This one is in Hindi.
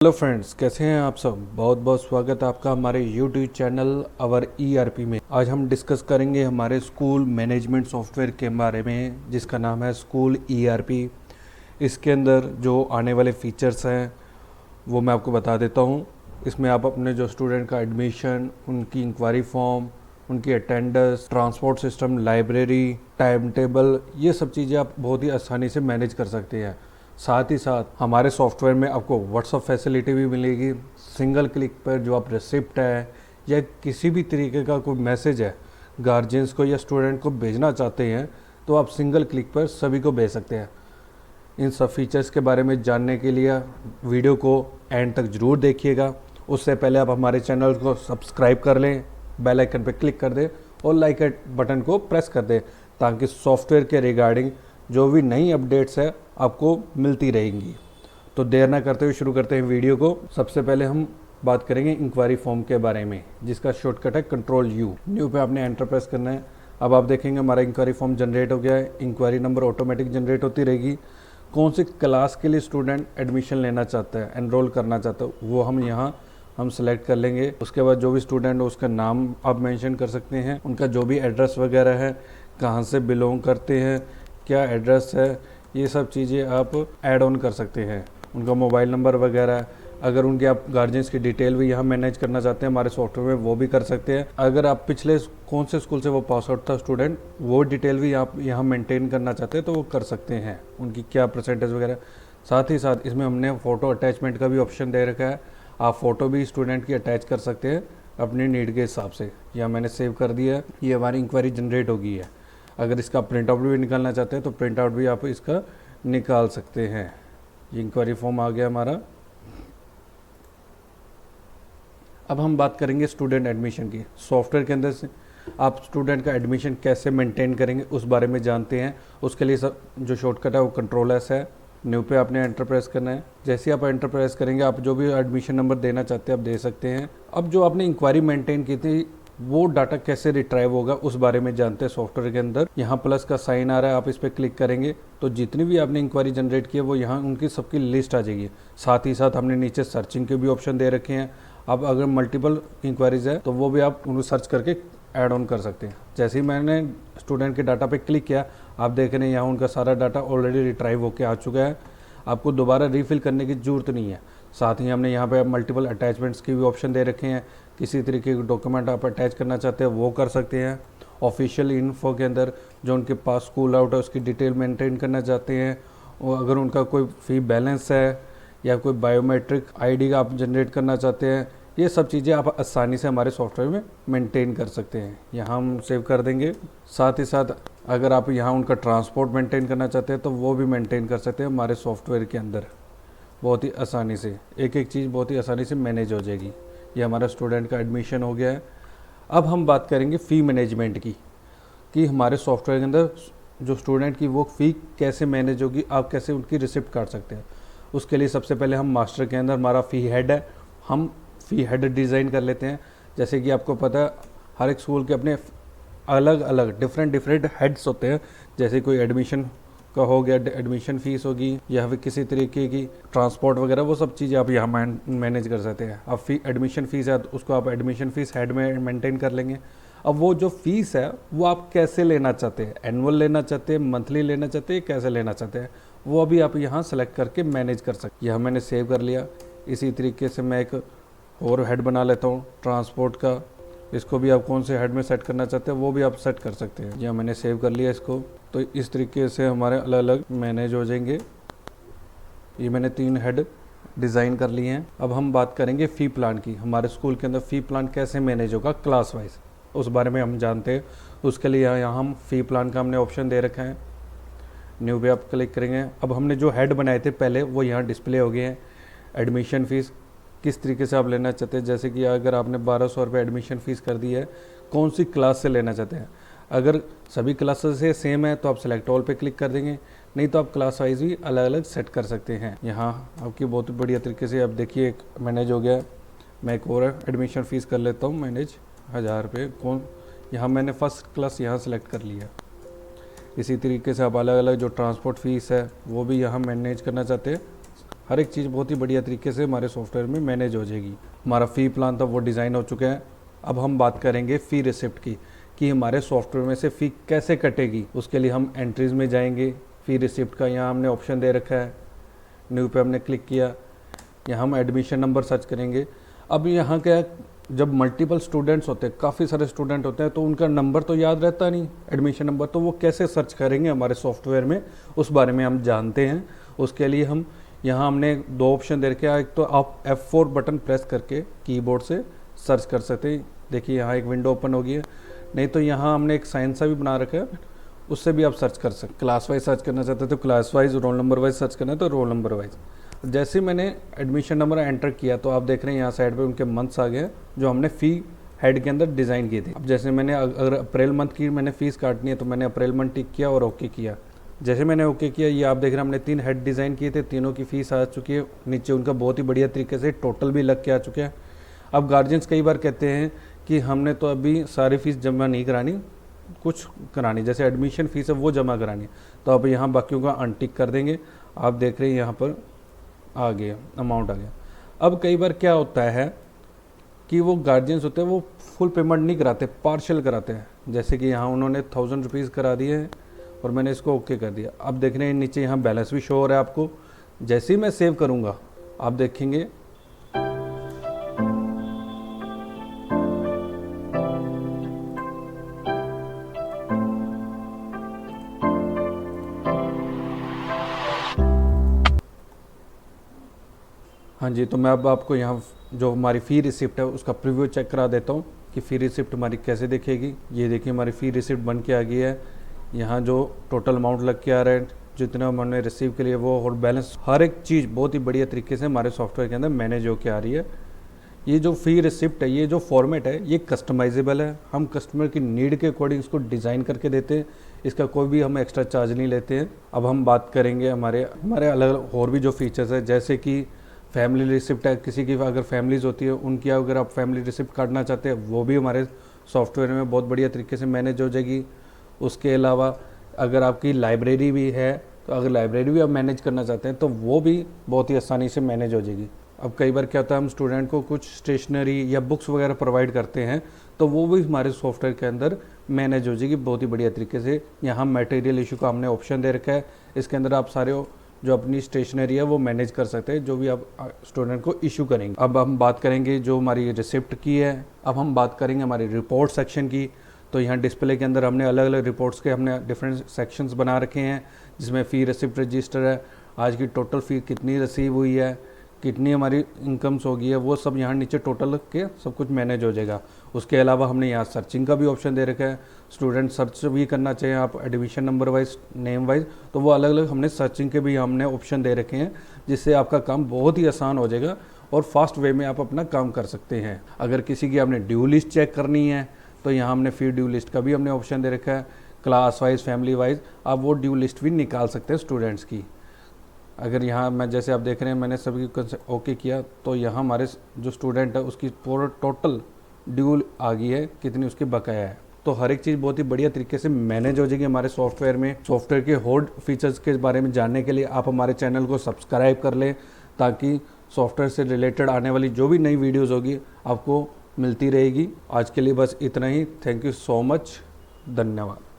हेलो फ्रेंड्स, कैसे हैं आप सब। बहुत बहुत स्वागत है आपका हमारे यूट्यूब चैनल अवर ईआरपी में। आज हम डिस्कस करेंगे हमारे स्कूल मैनेजमेंट सॉफ्टवेयर के बारे में, जिसका नाम है स्कूल ईआरपी। इसके अंदर जो आने वाले फीचर्स हैं वो मैं आपको बता देता हूं। इसमें आप अपने जो स्टूडेंट का एडमिशन, उनकी इंक्वायरी फॉर्म, उनकी attendance, transport system, library, time table, ये सब चीज़ें आप बहुत ही आसानी से मैनेज कर सकते हैं। साथ ही साथ हमारे सॉफ्टवेयर में आपको व्हाट्सअप फैसिलिटी भी मिलेगी। सिंगल क्लिक पर जो आप रिसिप्ट है या किसी भी तरीके का कोई मैसेज है गार्जियंस को या स्टूडेंट को भेजना चाहते हैं तो आप सिंगल क्लिक पर सभी को भेज सकते हैं। इन सब फीचर्स के बारे में जानने के लिए वीडियो को एंड तक ज़रूर देखिएगा। उससे पहले आप हमारे चैनल को सब्सक्राइब कर लें, बेल आइकन पर क्लिक कर दें और लाइक बटन को प्रेस कर दें, ताकि सॉफ्टवेयर के रिगार्डिंग जो भी नई अपडेट्स है आपको मिलती रहेंगी। तो देर ना करते हुए शुरू करते हैं वीडियो को। सबसे पहले हम बात करेंगे इंक्वायरी फॉर्म के बारे में, जिसका शॉर्टकट है कंट्रोल यू। न्यू पे आपने एंटर प्रेस करना है। अब आप देखेंगे हमारा इंक्वायरी फॉर्म जनरेट हो गया है। इंक्वायरी नंबर ऑटोमेटिक जनरेट होती रहेगी। कौन सी क्लास के लिए स्टूडेंट एडमिशन लेना चाहता है, एनरोल करना चाहता है, वो हम यहाँ सेलेक्ट कर लेंगे। उसके बाद जो भी स्टूडेंट हो उसका नाम आप मेंशन कर सकते हैं, उनका जो भी एड्रेस वगैरह है, कहाँ से बिलोंग करते हैं, क्या एड्रेस है, ये सब चीज़ें आप ऐड ऑन कर सकते हैं। उनका मोबाइल नंबर वगैरह, अगर उनके आप गार्जियंस की डिटेल भी यहाँ मैनेज करना चाहते हैं हमारे सॉफ्टवेयर में, वो भी कर सकते हैं। अगर आप पिछले कौन से स्कूल से वो पास आउट था स्टूडेंट, वो डिटेल भी आप यहाँ मेंटेन करना चाहते हैं तो वो कर सकते हैं, उनकी क्या परसेंटेज वगैरह। साथ ही साथ इसमें हमने फ़ोटो अटैचमेंट का भी ऑप्शन दे रखा है। आप फ़ोटो भी स्टूडेंट की अटैच कर सकते हैं अपनी नीड के हिसाब से। यहाँ मैंने सेव कर दिया है। ये हमारी इंक्वायरी जनरेट हो गई है। अगर इसका प्रिंट आउट भी निकालना चाहते हैं तो प्रिंट आउट भी आप इसका निकाल सकते हैं। ये इंक्वायरी फॉर्म आ गया हमारा। अब हम बात करेंगे स्टूडेंट एडमिशन की। सॉफ्टवेयर के अंदर से आप स्टूडेंट का एडमिशन कैसे मेंटेन करेंगे उस बारे में जानते हैं। उसके लिए सब जो शॉर्टकट है वो कंट्रोल एस है। न्यू पे आपने एंटर प्रेस करना है। जैसे ही आप एंटर प्रेस करेंगे आप जो भी एडमिशन नंबर देना चाहते हैं आप दे सकते हैं। अब जो आपने इंक्वायरी मेंटेन की थी वो डाटा कैसे रिट्राइव होगा उस बारे में जानते हैं सॉफ्टवेयर के अंदर। यहाँ प्लस का साइन आ रहा है, आप इस पर क्लिक करेंगे तो जितनी भी आपने इंक्वायरी जनरेट की है वो यहाँ उनकी सबकी लिस्ट आ जाएगी। साथ ही साथ हमने नीचे सर्चिंग के भी ऑप्शन दे रखे हैं। अब अगर मल्टीपल इंक्वायरीज है तो वो भी आप उनको सर्च करके ऐड ऑन कर सकते हैं। जैसे ही मैंने स्टूडेंट के डाटा पे क्लिक किया, आप देख रहे हैं यहाँ उनका सारा डाटा ऑलरेडी रिट्राइव होकर आ चुका है। आपको दोबारा रीफिल करने की ज़रूरत नहीं है। साथ ही हमने यहाँ पे मल्टीपल अटैचमेंट्स की भी ऑप्शन दे रखे हैं। किसी तरीके के डॉक्यूमेंट आप अटैच करना चाहते हैं वो कर सकते हैं। ऑफिशियल इन्फो के अंदर जो उनके पास स्कूल आउट है उसकी डिटेल मेंटेन करना चाहते हैं, और अगर उनका कोई फ़ी बैलेंस है या कोई बायोमेट्रिक आईडी आप जनरेट करना चाहते हैं, ये सब चीज़ें आप आसानी से हमारे सॉफ्टवेयर में मेंटेन कर सकते हैं। यहाँ हम सेव कर देंगे। साथ ही साथ अगर आप यहाँ उनका ट्रांसपोर्ट मेंटेन करना चाहते हैं तो वो भी मेंटेन कर सकते हैं हमारे सॉफ्टवेयर के अंदर बहुत ही आसानी से। एक एक चीज़ बहुत ही आसानी से मैनेज हो जाएगी। ये हमारा स्टूडेंट का एडमिशन हो गया है। अब हम बात करेंगे फ़ी मैनेजमेंट की, कि हमारे सॉफ्टवेयर के अंदर जो स्टूडेंट की वो फ़ी कैसे मैनेज होगी, आप कैसे उनकी रिसिप्ट काट सकते हैं। उसके लिए सबसे पहले हम मास्टर के अंदर हमारा फ़ी हेड है, हम फ़ी हेड डिज़ाइन कर लेते हैं। जैसे कि आपको पता है हर एक स्कूल के अपने अलग अलग डिफरेंट हेड्स होते हैं। जैसे कोई एडमिशन का हो गया, एडमिशन फ़ीस होगी, या फिर किसी तरीके की ट्रांसपोर्ट वगैरह, वो सब चीज़ें आप यहाँ मैनेज कर सकते हैं। अब एडमिशन फ़ीस है तो उसको आप एडमिशन फ़ीस हेड में मेंटेन कर लेंगे। अब वो जो फ़ीस है वो आप कैसे लेना चाहते हैं, एनुअल लेना चाहते हैं, मंथली लेना चाहते हैं, कैसे लेना चाहते हैं, वो अभी आप यहाँ सेलेक्ट करके मैनेज कर सकते हैं। यह मैंने सेव कर लिया। इसी तरीके से मैं एक और हेड बना लेता हूँ ट्रांसपोर्ट का। इसको भी आप कौन से हेड में सेट करना चाहते हैं वो भी आप सेट कर सकते हैं। या मैंने सेव कर लिया इसको। तो इस तरीके से हमारे अलग अलग मैनेज हो जाएंगे। ये मैंने 3 हेड डिज़ाइन कर लिए हैं। अब हम बात करेंगे फ़ी प्लान की। हमारे स्कूल के अंदर फ़ी प्लान कैसे मैनेज होगा क्लास वाइज, उस बारे में हम जानते हैं। उसके लिए यहाँ हम फ़ी प्लान का हमने ऑप्शन दे रखा है। न्यू पे आप क्लिक करेंगे। अब हमने जो हेड बनाए थे पहले वो यहाँ डिस्प्ले हो गए हैं। एडमिशन फ़ीस किस तरीके से आप लेना चाहते हैं, जैसे कि अगर आपने 1200 रुपये एडमिशन फ़ीस कर दी है, कौन सी क्लास से लेना चाहते हैं। अगर सभी क्लासेस से सेम है तो आप सेलेक्ट ऑल पे क्लिक कर देंगे, नहीं तो आप क्लास वाइज भी अलग अलग सेट कर सकते हैं। यहाँ आपकी बहुत बढ़िया तरीके से अब देखिए एक मैनेज हो गया। मैं एक और एडमिशन फ़ीस कर लेता हूँ मैनेज 1000 रुपये। कौन, यहाँ मैंने फ़र्स्ट क्लास यहाँ सेलेक्ट कर लिया। इसी तरीके से आप अलग अलग जो ट्रांसपोर्ट फ़ीस है वो भी यहाँ मैनेज करना चाहते हैं हर एक चीज़ बहुत ही बढ़िया तरीके से हमारे सॉफ्टवेयर में मैनेज हो जाएगी। हमारा फ़ी प्लान था वो डिज़ाइन हो चुका है। अब हम बात करेंगे फ़ी रिसिप्ट की, कि हमारे सॉफ्टवेयर में से फ़ी कैसे कटेगी। उसके लिए हम एंट्रीज़ में जाएंगे, फ़ी रिसिप्ट का यहाँ हमने ऑप्शन दे रखा है, न्यू पे हमने क्लिक किया, यहाँ हम एडमिशन नंबर सर्च करेंगे। अब यहाँ क्या है, जब मल्टीपल स्टूडेंट्स होते हैं, काफ़ी सारे स्टूडेंट होते हैं, तो उनका नंबर तो याद रहता नहीं, एडमिशन नंबर, तो वो कैसे सर्च करेंगे हमारे सॉफ्टवेयर में, उस बारे में हम जानते हैं। उसके लिए हम यहाँ हमने 2 ऑप्शन दे रखे हैं। एक तो आप F4 बटन प्रेस करके कीबोर्ड से सर्च कर सकते हैं। देखिए यहाँ एक विंडो ओपन हो गई है। नहीं तो यहाँ हमने एक साइन सा भी बना रखा है, उससे भी आप सर्च कर सकते। क्लास वाइज सर्च करना चाहते हैं तो class wise, roll number wise search करना है तो रोल नंबर वाइज। जैसे ही मैंने एडमिशन नंबर एंटर किया तो आप देख रहे हैं यहाँ साइड पे उनके मंथ्स आ गए जो हमने फ़ी हेड के अंदर डिज़ाइन किए थे। अब जैसे मैंने अगर अप्रैल मंथ की मैंने फ़ीस काटनी है तो मैंने अप्रैल मंथ टिक किया और ओके किया। जैसे मैंने ओके किया, ये आप देख रहे हैं हमने 3 हेड डिज़ाइन किए थे, तीनों की फ़ीस आ चुकी है, नीचे उनका बहुत ही बढ़िया तरीके से टोटल भी लग के आ चुके हैं। अब गार्जियंस कई बार कहते हैं कि हमने तो अभी सारी फ़ीस जमा नहीं करानी, कुछ करानी, जैसे एडमिशन फ़ीस है वो जमा करानी, तो अब यहाँ बाकियों का अनटिक कर देंगे। आप देख रहे हैं यहाँ पर आ गया, अमाउंट आ गया। अब कई बार क्या होता है कि वो गार्जियंस होते हैं वो फुल पेमेंट नहीं कराते, पार्शियल कराते हैं। जैसे कि यहाँ उन्होंने 1000 रुपीज़ करा दिए हैं और मैंने इसको ओके कर दिया। अब देख रहे हैं नीचे यहाँ बैलेंस भी शो हो रहा है आपको। जैसे ही मैं सेव करूँगा आप देखेंगे हाँ जी, तो मैं अब आपको यहाँ जो हमारी फ़ी रिसिप्ट है उसका प्रीव्यू चेक करा देता हूँ कि फ़ी रिसिप्ट हमारी कैसे दिखेगी। ये देखिए हमारी फ़ी रिसिप्ट बन के आ गई है। यहाँ जो टोटल अमाउंट लग के आ रहा है, जितना हमने रिसीव के लिए वो, और बैलेंस, हर एक चीज़ बहुत ही बढ़िया तरीके से हमारे सॉफ्टवेयर के अंदर मैनेज होकर आ रही है। ये जो फ़ी रिसिप्ट है, ये जो फॉर्मेट है, ये कस्टमाइजेबल है। हम कस्टमर की नीड के अकॉर्डिंग इसको डिज़ाइन करके देते हैं, इसका कोई भी हम एक्स्ट्रा चार्ज नहीं लेते हैं। अब हम बात करेंगे हमारे अलग अलग और भी जो फीचर्स है, जैसे कि फैमिली रिसिप्ट है। किसी की अगर फैमिलीज़ होती है उनकी अगर आप फैमिली रिसिप्ट काटना चाहते हैं वो भी हमारे सॉफ्टवेयर में बहुत बढ़िया तरीके से मैनेज हो जाएगी। उसके अलावा अगर आपकी लाइब्रेरी भी है तो अगर लाइब्रेरी भी आप मैनेज करना चाहते हैं तो वो भी बहुत ही आसानी से मैनेज हो जाएगी। अब कई बार क्या होता है हम स्टूडेंट को कुछ स्टेशनरी या बुक्स वगैरह प्रोवाइड करते हैं तो वो भी हमारे सॉफ्टवेयर के अंदर मैनेज हो जाएगी बहुत ही बढ़िया तरीके से। यहाँ मटेरियल इशू का हमने ऑप्शन दे रखा है, इसके अंदर आप सारे जो अपनी स्टेशनरी है वो मैनेज कर सकते हैं, जो भी आप स्टूडेंट को इशू करेंगे। अब हम बात करेंगे जो हमारी रिसिप्ट की है। अब हम बात करेंगे हमारी रिपोर्ट सेक्शन की। तो यहाँ डिस्प्ले के अंदर हमने अलग अलग रिपोर्ट्स के हमने डिफरेंट सेक्शंस बना रखे हैं, जिसमें फ़ी रिसिप्ट रजिस्टर है, आज की टोटल फ़ी कितनी रिसीव हुई है, कितनी हमारी इनकम्स होगी है, वो सब यहाँ नीचे टोटल के सब कुछ मैनेज हो जाएगा। उसके अलावा हमने यहाँ सर्चिंग का भी ऑप्शन दे रखा है, स्टूडेंट सर्च भी करना चाहिए आप admission number wise, name wise, तो वो अलग अलग हमने सर्चिंग के भी हमने ऑप्शन दे रखे हैं, जिससे आपका काम बहुत ही आसान हो जाएगा और फास्ट वे में आप अपना काम कर सकते हैं। अगर किसी की आपने ड्यू लिस्ट चेक करनी है तो यहाँ हमने फ़ी ड्यू लिस्ट का भी हमने ऑप्शन दे रखा है। क्लास वाइज, फैमिली वाइज आप वो ड्यू लिस्ट भी निकाल सकते हैं स्टूडेंट्स की। अगर यहाँ मैं जैसे आप देख रहे हैं मैंने सभी ओके किया तो यहाँ हमारे जो स्टूडेंट है उसकी पूरा टोटल ड्यू आ गई है, कितनी उसकी बकाया है। तो हर एक चीज़ बहुत ही बढ़िया तरीके से मैनेज हो जाएगी हमारे सॉफ्टवेयर में। सॉफ्टवेयर के और फीचर्स के बारे में जानने के लिए आप हमारे चैनल को सब्सक्राइब कर लें, ताकि सॉफ्टवेयर से रिलेटेड आने वाली जो भी नई वीडियोज़ होगी आपको मिलती रहेगी। आज के लिए बस इतना ही। थैंक यू सो मच, धन्यवाद।